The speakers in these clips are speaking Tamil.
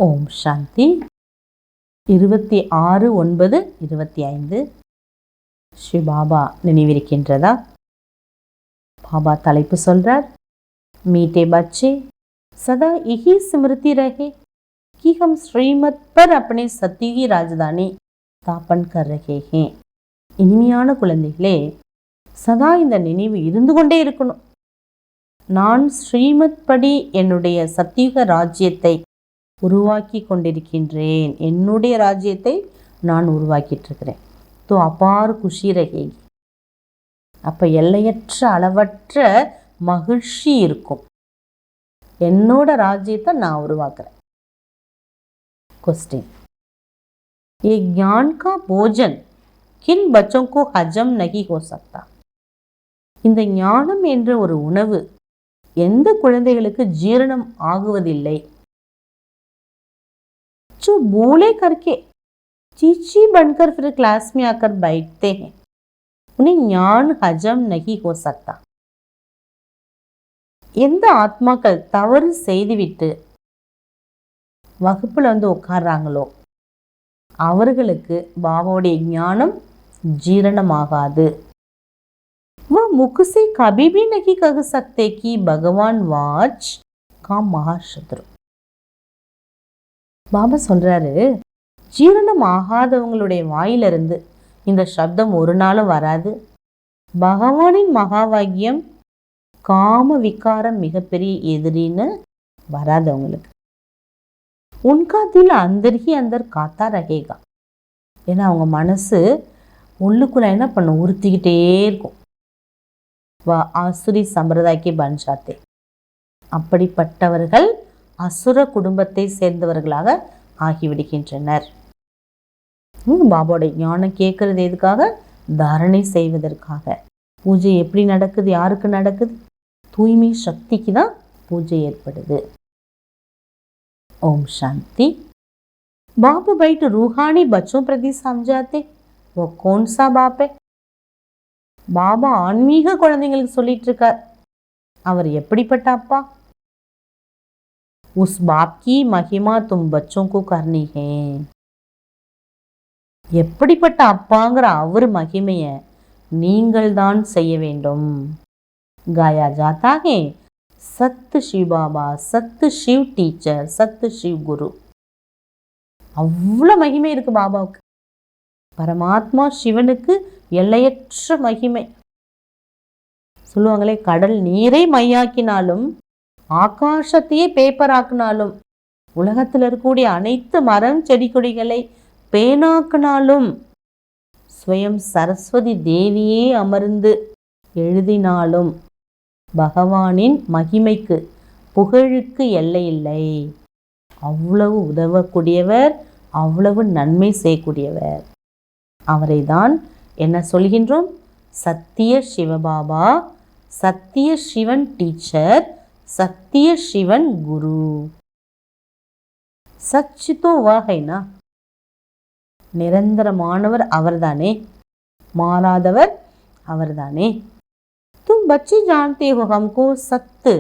ஓம் சாந்தி. 26/9/25 ஸ்ரீ பாபா நினைவிருக்கின்றதா? பாபா தலைப்பு சொல்றார், மீட்டே பच्चे सदा यही स्मृति रहे कि हम श्रीमत पर अपने सत्य की राजधानी स्थापन कर रहे हैं. இனிமையான குழந்தைகளே, சதா இந்த நினைவு இருந்து கொண்டே இருக்கணும். நான் ஸ்ரீமத் படி என்னுடைய சத்தியுக ராஜ்யத்தை உருவாக்கி கொண்டிருக்கின்றேன். என்னுடைய ராஜ்யத்தை நான் உருவாக்கிட்டு இருக்கிறேன். தோ அபார் குஷி ரகேகி. அப்ப எல்லையற்ற அளவற்ற மகிழ்ச்சி இருக்கும். என்னோட ராஜ்யத்தை நான் உருவாக்குறேன். क्वेश्चन, ये ज्ञान का भोजन किन बच्चों को हजम नहीं हो सकता? இந்த ஞானம் என்ற ஒரு உணவு எந்த குழந்தைகளுக்கு ஜீரணம் ஆகுவதில்லை? जो बोले करके चीची बनकर फिर क्लास में आकर बैठते हैं, उन्हें ज्ञान हजम नहीं हो सकता. எந்த ஆத்மாக்கள் தவறு செய்துவிட்டு வகுப்புல உட்கார்றாங்களோ அவர்களுக்கு பாபாவுடைய ஞானம் ஜீரணமாகாது. वह मुख से कभी भी नहीं कह सकते कि भगवान वाच का महाशत्रु. பாபா சொல்றாரு, ஜீரணம் ஆகாதவங்களுடைய வாயிலிருந்து இந்த சப்தம் ஒரு நாளும் வராது. பகவானின் மகாவாக்கியம் காம விகாரம் மிகப்பெரிய எதிரின்னு வராது அவங்களுக்கு. உன்கா தில் அந்தர்ஹி அந்தர் காத்தா ரகேகா. ஏன்னா அவங்க மனசு உள்ளுக்குள்ள என்ன பண்ணும், உறுத்திக்கிட்டே இருக்கும். ஆசுரி சம்பிரதாய்க்கு பஞ்சாத்தே. அப்படிப்பட்டவர்கள் அசுர குடும்பத்தை சேர்ந்தவர்களாக ஆகிவிடுகின்றனர். பாபாவுடைய ஞானம் கேட்கறது எதுக்காக? தாரணை செய்வதற்காக. பூஜை எப்படி நடக்குது? யாருக்கு நடக்குது? தூய்மை சக்திக்கு தான் பூஜை ஏற்படுது. ஓம் சாந்தி. बाप बैठ रूहानी बच्चों प्रति समझाते, वो कौन सा बाप है? பாபா ஆன்மீக குழந்தைங்களுக்கு சொல்லிட்டு இருக்கார். அவர் எப்படிப்பட்ட அப்பா? उस बाप की महिमा तुम बच्चों को करनी है. எப்படிப்பட்ட அப்பாங்கிற அவர் மகிமைய நீங்கள் தான் செய்ய வேண்டும். गाया जाता है सत्य शिव बाबा, सत्य शिव टीचर, सत्य शिव गुरु. அவ்வளவு மகிமை இருக்கு பாபாவுக்கு. பரமாத்மா சிவனுக்கு எல்லையற்ற மகிமை. சொல்லுவாங்களே, கடல் நீரை மையாக்கினாலும் ஆகாசத்தையே பேப்பர் ஆக்கினாலும் உலகத்தில் இருக்கக்கூடிய அனைத்து மரம் செடி கொடிகளை பேனாக்கினாலும் ஸ்வயம் சரஸ்வதி தேவியே அமர்ந்து எழுதினாலும் பகவானின் மகிமைக்கு புகழுக்கு எல்லை இல்லை. அவ்வளவு உதவக்கூடியவர், அவ்வளவு நன்மை செய்யக்கூடியவர். அவரை தான் என்ன சொல்கின்றோம்? சத்திய சிவபாபா, சத்திய சிவன் டீச்சர், சத்திய சிவன் குரு. சச் தோ வஹைனா, நிரந்தரமானவர் அவர்தானே, மாறாதவர் அவர்தானே. तुम बच्चे जानते हो हमको सत्य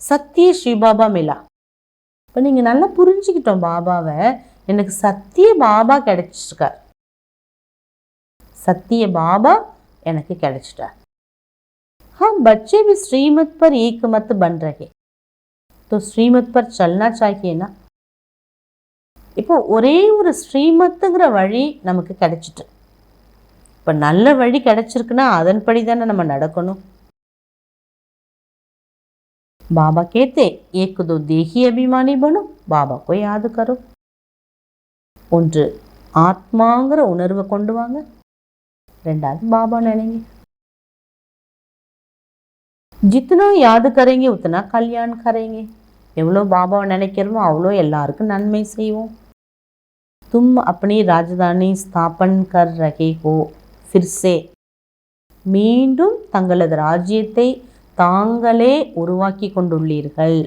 सत्य शिव बाबा मिला. இப்போ நீங்கள் நல்லா புரிஞ்சுக்கிட்டோம் பாபாவை. எனக்கு சத்திய பாபா கிடைச்சிருக்கார். சத்திய பாபா எனக்கு கிடைச்சிட்டார். हम बच्चे भी श्रीमत पर एक मत बन रहे, तो श्रीमत पर चलना चाहिए ना. இப்போ ஒரே ஒரு ஸ்ரீமத்துங்கிற வழி நமக்கு கிடைச்சிட்டு, இப்போ நல்ல வழி கிடைச்சிருக்குன்னா அதன்படி தானே நம்ம நடக்கணும். बाबा कहते, एक दो देही अभिमानी बनो, बाबा को याद करो. ஒன்று ஆத்மாங்கிற உணர்வை கொண்டு வாங்க, ரெண்டாவது பாபா நினைங்க. जितना याद करेंगे उतना कल्याण करेंगे. எவ்வளோ பாபாவை நினைக்கிறோமோ அவ்வளோ எல்லாருக்கும் நன்மை செய்வோம். तुम अपनी राजधानी स्थापन कर रहे हो फिर से. மீண்டும் தங்களது ராஜ்யத்தை தாங்களே உருவாக்கி கொண்டுள்ளீர்கள்.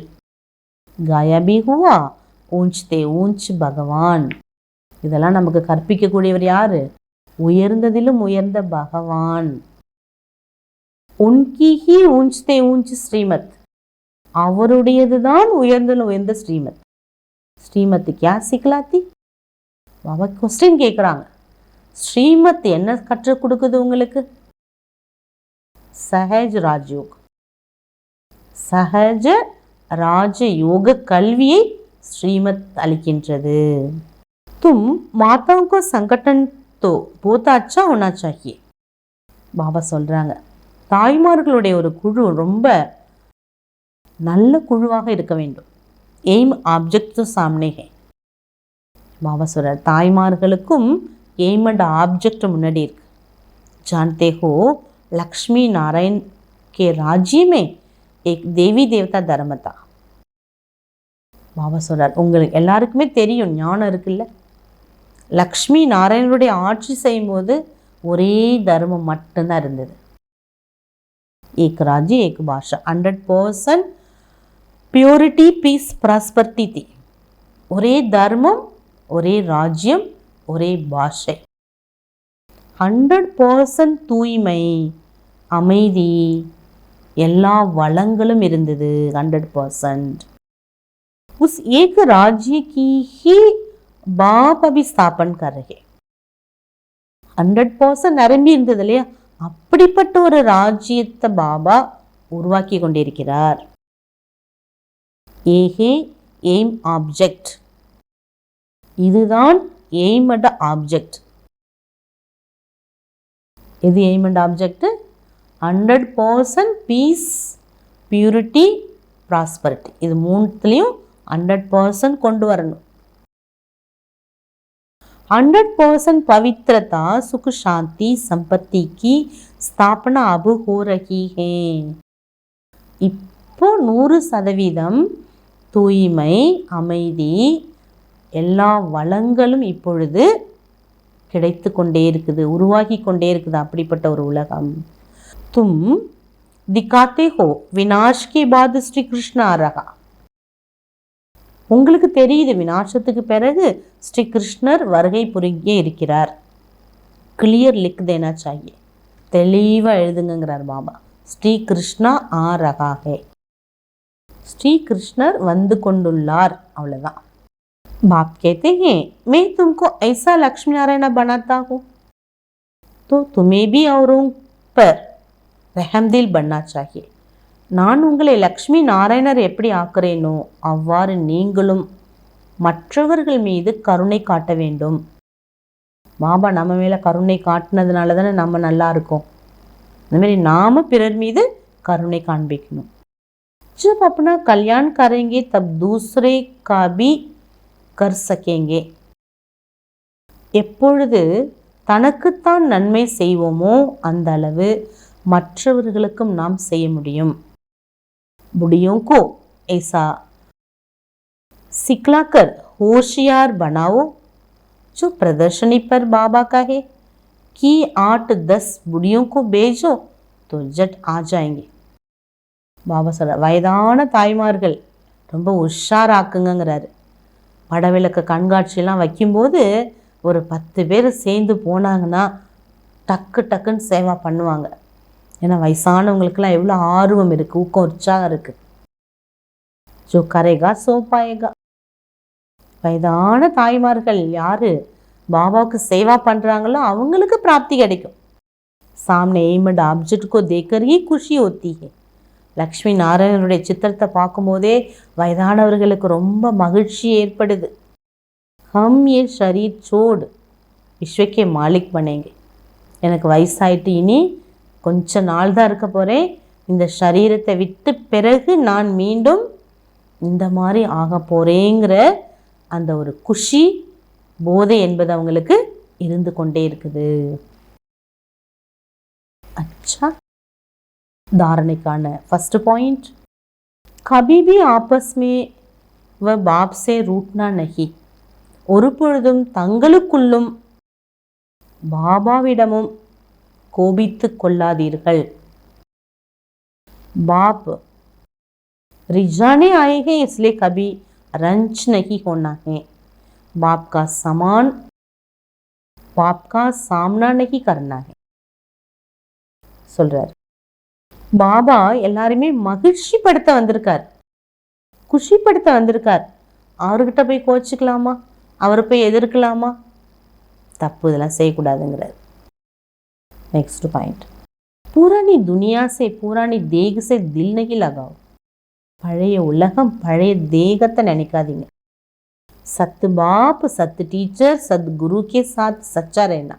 गाया भी हुआ ऊंचते ऊंच भगवान. இதெல்லாம் நமக்கு கற்பிக்கக்கூடியவர் யாரு? உயர்ந்ததிலும் உயர்ந்த பகவான். உன்கி ஹி ஊஞ்சதே ஊஞ்ச் ஸ்ரீமத். அவருடையதுதான் உயர்ந்ததிலும் உயர்ந்த ஸ்ரீமத். ஸ்ரீமத் क्या सिखलाती? பாபா கொஸ்டின் கேட்குறாங்க. ஸ்ரீமத் என்ன கற்றுக் கொடுக்குது உங்களுக்கு? சஹஜ் ராஜயோக், சஹஜ ராஜயோக கல்வியை ஸ்ரீமத் அளிக்கின்றது. தும் மாதாओं को संगठन तो बहुत अच्छा होना चाहिए. பாபா சொல்றாங்க, தாய்மார்களுடைய ஒரு குழு ரொம்ப நல்ல குழுவாக இருக்க வேண்டும். எய்ம் ஆப்ஜெக்ட் तो सामने है. பாபா சொல்றார், தாய்மார்களுக்கும் எய்ம் அண்ட் ஆப்ஜெக்ட் முன்னாடி இருக்கு. जानते हो लक्ष्मी नारायण के राज्य में एक देवी देवता धर्म था. பாபா சொல்றார், உங்களுக்கு எல்லாருக்குமே தெரியும், ஞானம் இருக்குல்ல, லக்ஷ்மி நாராயணனுடைய ஆட்சி செய்யும் போது ஒரே தர்மம் மட்டும்தான் இருந்தது. एक राज्य एक भाषा, 100% பியூரிட்டி பீஸ் ப்ராஸ்பரிட்டி थी. ஒரே தர்மம், ஒரே ராஜ்யம், ஒரே பாஷை. 100% தூய்மை, அமைதி, எல்லா வளங்களும் இருந்தது. 100%. उस एक राज्य की ही बाप अभी स्थापन कर रहे. 100% நிரம்பி இருந்தது இல்லையா, அப்படிப்பட்ட ஒரு ராஜ்யத்தை பாபா உருவாக்கி கொண்டிருக்கிறார். ஏஹே எய்ம் ஆப்ஜெக்ட், இதுதான் எய்ம் அண்ட் ஆப்ஜெக்ட். இது aim and object. 100% peace, purity, prosperity, இது மூணுத்துலேயும் 100% கொண்டு வரணும். 100% पवित्रता, सुख, शांति, संपत्ति की स्थापना अब हो रही है. இப்போ 100% தூய்மை, அமைதி, எல்லா வளங்களும் இப்பொழுது கிடைத்து கொண்டே இருக்குது, உருவாகி கொண்டே இருக்குது. அப்படிப்பட்ட ஒரு உலகம். तुम दिखाते हो विनाश के बाद श्री कृष्ण आ रहा. உங்களுக்கு தெரியுது, விநாசத்துக்கு பிறகு ஸ்ரீ கிருஷ்ணர் வருகை புரிங்கே இருக்கிறார். கிளியர் லிக் தேனா சாயே, தெளிவாக எழுதுங்கிறார் பாபா. ஸ்ரீ கிருஷ்ணா ஆ ரகா ஹே, ஸ்ரீ கிருஷ்ணர் வந்து கொண்டுள்ளார், அவ்வளோதான். बाप कहते हैं मैं तुमको ऐसा लक्ष्मी नारायण बनाता हूँ तो तुम्हें भी औरों पर रहमदिल बनना चाहिए. நான் உங்களை லக்ஷ்மி நாராயணர் எப்படி ஆக்குறேனோ அவ்வாறு நீங்களும் மற்றவர்கள் மீது கருணை காட்ட வேண்டும். பாபா நம்ம மேலே கருணை காட்டினதுனால தானே நம்ம நல்லா இருக்கோம். இந்தமாரி நாம் பிறர் மீது கருணை காண்பிக்கணும். जब अपना कल्याण करेंगे तब दूसरे का भी कर सकेंगे. எப்பொழுது தனக்குத்தான் நன்மை செய்வோமோ அந்த அளவு மற்றவர்களுக்கும் நாம் செய்ய முடியும். बुढ़ियों को ऐसा सिखलाकर होशियार बनाओ जो प्रदर्शनी पर बाबा कहे कि 8-10 बुढ़ियों को भेजो तो जट आ जाएंगे. பாபா சொல்ற, வயதான தாய்மார்கள் ரொம்ப உஷாராக்குங்கிறாரு. படவிளக்கு கண்காட்சியெல்லாம் வைக்கும்போது ஒரு 10 பேர் சேர்ந்து போனாங்கன்னா டக்கு டக்குன்னு சேவா பண்ணுவாங்க. ஏன்னா வயசானவங்களுக்கெல்லாம் எவ்வளோ ஆர்வம் இருக்குது, ஊக்கம், உற்சாகம் இருக்குது. ஜோ கரேகா சோ பாயேகா. வயதான தாய்மார்கள் யார் பாபாவுக்கு சேவா பண்ணுறாங்களோ அவங்களுக்கு பிராப்தி கிடைக்கும். சாம்னே எய்ம் அண்ட் ஆப்ஜெக்ட் கோ தேக்கர் ஹி குஷி ஹோத்தி ஹை. லக்ஷ்மி நாராயணனுடைய சித்திரத்தை பார்க்கும்போதே வயதானவர்களுக்கு ரொம்ப மகிழ்ச்சி ஏற்படுது. ஹம் ஏ ஷரீர் சோடு விஸ்வக்கே மாலிக் பனேங்க. எனக்கு வயசாயிட்டு இனி கொஞ்ச நாள் தான் இருக்க போகிறேன், இந்த சரீரத்தை விட்டு பிறகு நான் மீண்டும் இந்த மாதிரி ஆக போகிறேங்கிற அந்த ஒரு குஷி, போதை என்பது அவங்களுக்கு இருந்து கொண்டே இருக்குது. अच्छा, धारणेकाன फर्स्ट पॉइंट, कभी भी आपस में वह बाप से रूठना नहीं. ஒரு பொழுதும் தங்களுக்குள்ளும் பாபாவிடமும் கோபித்து கொள்ளாதீர்கள். बाप रिझाने आए हैं इसलिए कभी रंज नहीं होना है. बाप का सामना नहीं करना है சொல்றார். பாபா எல்லாருமே மகிழ்ச்சிப்படுத்த வந்திருக்கார், குஷிப்படுத்த வந்திருக்கார். அவர்கிட்ட போய் கோச்சிக்கலாமா, அவரை போய் எதிர்க்கலாமா? தப்பு, இதெல்லாம் செய்யக்கூடாதுங்கிறார். नेक्स्ट पॉइंट, पुरानी दुनिया से पुरानी देह से दिल नहीं लगाओ. பழைய உலகம் பழைய தேகத்தை நினைக்காதீங்க. सत बाप सत टीचर सदगुरु के साथ सच्चा रहना.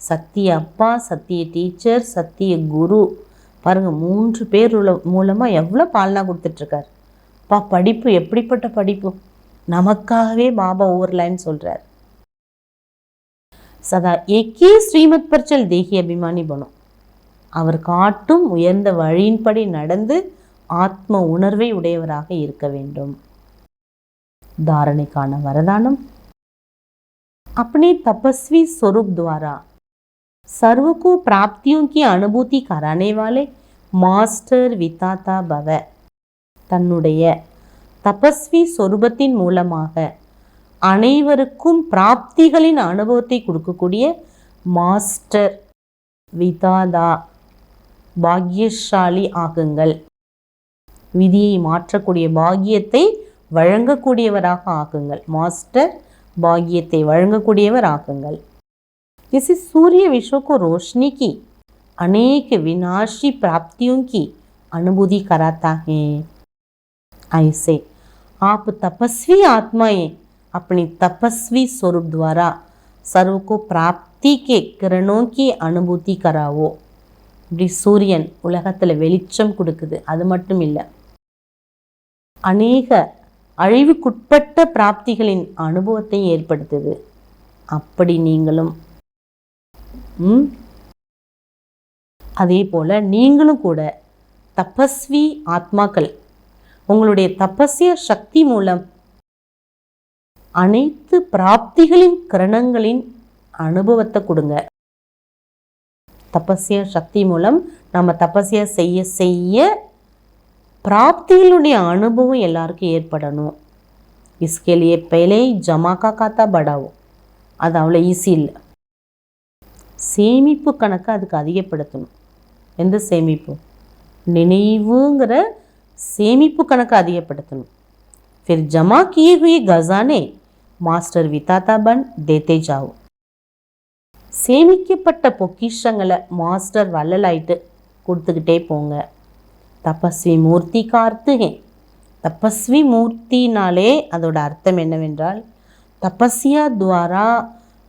சத்திய அப்பா, சத்திய டீச்சர், சத்திய குரு, பாருங்க 3 பேர் மூலமா எவ்வளோ பாலனா கொடுத்துட்ருக்கார். படிப்பு எப்படிப்பட்ட படிப்பு, நமக்காகவே பாபா ஒவ்வொரு லைன் சொல்றார். சதா ஏகே ஸ்ரீமத் பர்ச்சல் தேகி அபிமானி பணும். அவர் காட்டும் உயர்ந்த வழியின்படி நடந்து ஆத்ம உணர்வை உடையவராக இருக்க வேண்டும். धारणेकाना वरदानम, अपने तपस्वी स्वरूप द्वारा सर्व को प्राप्तियों की अनुभूति कराने वाले மாஸ்டர் விதாதா பவ. தன்னுடைய தபஸ்வி சொரூபத்தின் மூலமாக அனைவருக்கும் பிராப்திகளின் அனுபவத்தை கொடுக்கக்கூடிய மாஸ்டர் விதாதா பாக்யசாலி ஆகுங்கள். விதியை மாற்றக்கூடிய பாக்கியத்தை வழங்கக்கூடியவராக ஆக்குங்கள். மாஸ்டர் பாக்கியத்தை வழங்கக்கூடியவர் ஆக்குங்கள். इसी सूर्य विश्व को रोशनी की अनेक विनाशी प्राप्तियों की अनुभूति कराता है. ऐसे आप तपस्वी आत्माएं अपनी तपस्वी स्वरूप द्वारा सर्व को प्राप्ति के किरणों की अनुभूति करावो. இப்படி சூரியன் உலகத்தில் வெளிச்சம் கொடுக்குது, அது மட்டும் இல்லை, அநேக அழிவுக்குட்பட்ட பிராப்திகளின் அனுபவத்தை ஏற்படுத்துது. அப்படி நீங்களும் அதே போல நீங்களும் கூட தபஸ்வி ஆத்மாக்கள் உங்களுடைய தபஸ்ய சக்தி மூலம் அனைத்து பிராப்திகளின் கிரணங்களின் அனுபவத்தை கொடுங்க. தபஸ்ய சக்தி மூலம் நம்ம தபஸ்யா செய்ய செய்ய பிராப்திகளுடைய அனுபவம் எல்லாருக்கும் ஏற்படணும். इसके लिए पहले ही जमा का खाता बढ़ाओ. அது அவ்வளோ ஈஸி இல்லை. சேமிப்பு கணக்கை அதுக்கு அதிகப்படுத்தணும். எந்த சேமிப்பு? நினைவுங்கிற சேமிப்பு கணக்கை அதிகப்படுத்தணும். फिर जमा किए हुए खजाने மாஸ்டர் விதாதா பன் தேத்தே ஜாओ. சேமிக்கப்பட்ட பொக்கிஷங்களை மாஸ்டர் வள்ளலாயிட்டு கொடுத்துக்கிட்டே போங்க. தபஸ்வி மூர்த்தி का अर्थ है. தபஸ்வி மூர்த்தினாலே அதோட அர்த்தம் என்னவென்றால் तपस्या द्वारा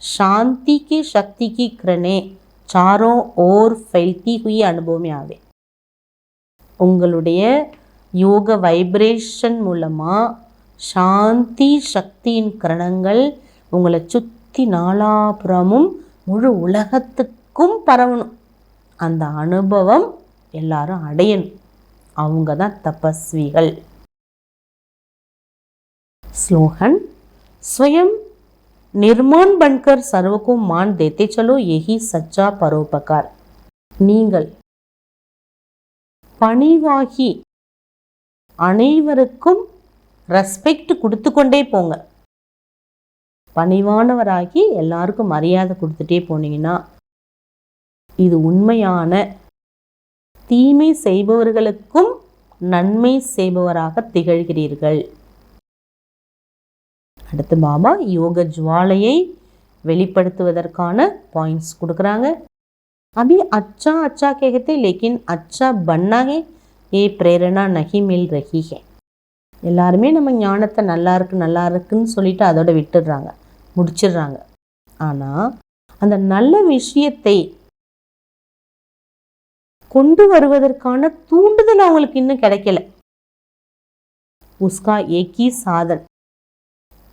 शांति की शक्ति की किरणें चारों ओर फैलती हुई अनुभव में आवे. உங்களுடைய யோக வைப்ரேஷன் மூலமா சாந்தி சக்தியின் கிரணங்கள் உங்களை சுற்றி நாலாபுறமும் முழு உலகத்துக்கும் பரவணும். அந்த அனுபவம் எல்லாரும் அடையணும். அவங்க தான் தபஸ்விகள். ஸ்லோகன், स्वयं निर्माण बनकर सर्व को मान देते चलो, यही सच्चा परोपकार. நீங்கள் பணிவாகி அனைவருக்கும் ரெஸ்பெக்ட் கொடுத்து கொண்டே போங்க. பணிவானவராகி எல்லாருக்கும் மரியாதை கொடுத்துட்டே போனீங்கன்னா இது உண்மையான தீமை செய்பவர்களுக்கும் நன்மை செய்பவராக திகழ்கிறீர்கள். அடுத்து பாபா யோக ஜுவாலையை வெளிப்படுத்துவதற்கான பாயிண்ட்ஸ் கொடுக்குறாங்க. अभी अच्छा अच्छा कहते लेकिन अच्छा बनना है ये प्रेरणा नहीं मिल रही है. எல்லாருமே நம்ம ஞானத்தை நல்லா இருக்குன்னு சொல்லிட்டு அதோட விட்டுடுறாங்க, முடிச்சிடுறாங்க. ஆனால் அந்த நல்ல விஷயத்தை கொண்டு வருவதற்கான தூண்டுதல் அவங்களுக்கு இன்னும் கிடைக்கல. உஸ்கா ஏகி சாதன்,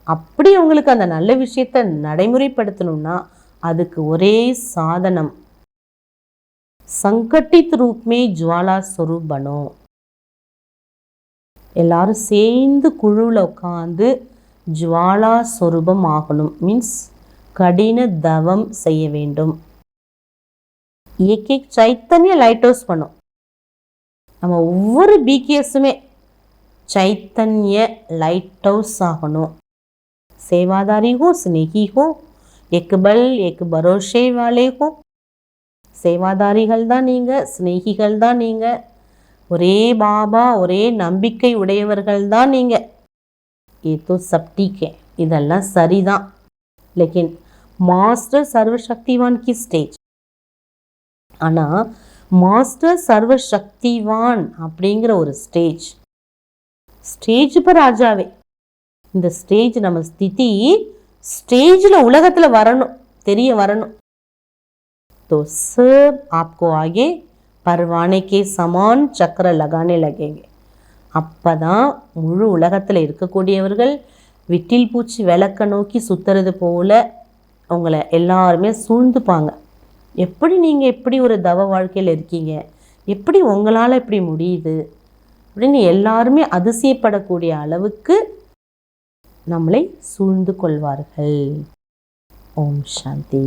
அப்படி அவங்களுக்கு அந்த நல்ல விஷயத்தை நடைமுறைப்படுத்தணும்னா அதுக்கு ஒரே சாதனம் संगठित रूप में ज्वाला स्वरूप बनो. எல்லாரும் சேர்ந்து குழுவில் உட்காந்து ஜுவாலா ஸ்வரூபம் ஆகணும். மீன்ஸ் கடின தவம் செய்ய வேண்டும். एक சைத்தன்ய லைட் ஹவுஸ் பண்ணும். நம்ம ஒவ்வொரு பிகேஸுமே சைத்தன்ய லைட் ஹவுஸ் ஆகணும். सेवादारी हो, स्नेही हो, एक बल एक भरोसे वाले हो. சேவாதாரிகள் தான் நீங்கள், ஸ்நேகிகள் தான் நீங்கள், ஒரே பாபா ஒரே நம்பிக்கை உடையவர்கள் தான் நீங்கள். ये तो सब ठीक है, இதெல்லாம் சரிதான். लेकिन மாஸ்டர் சர்வசக்திவான் की ஸ்டேஜ், ஆனால் மாஸ்டர் சர்வசக்திவான் அப்படிங்கிற ஒரு ஸ்டேஜ் पर आ जावे. இந்த ஸ்டேஜ் நம்ம ஸ்திதி ஸ்டேஜில் உலகத்தில் வரணும், தெரிய வரணும். तो सब आपको आगे परवाने के समान चक्र लगाने लगेंगे. அப்பதான் முழு உலகத்தில் இருக்கக்கூடியவர்கள் விட்டில் பூச்சி விளக்க நோக்கி சுத்துறது போல உங்களை எல்லாருமே சூழ்ந்துப்பாங்க. எப்படி நீங்கள் எப்படி ஒரு தவ வாழ்க்கையில் இருக்கீங்க, எப்படி உங்களால் இப்படி முடியுது அப்படின்னு எல்லாருமே அதிசயப்படக்கூடிய அளவுக்கு நம்மளை சூழ்ந்து கொள்வார்கள். ஓம் சாந்தி.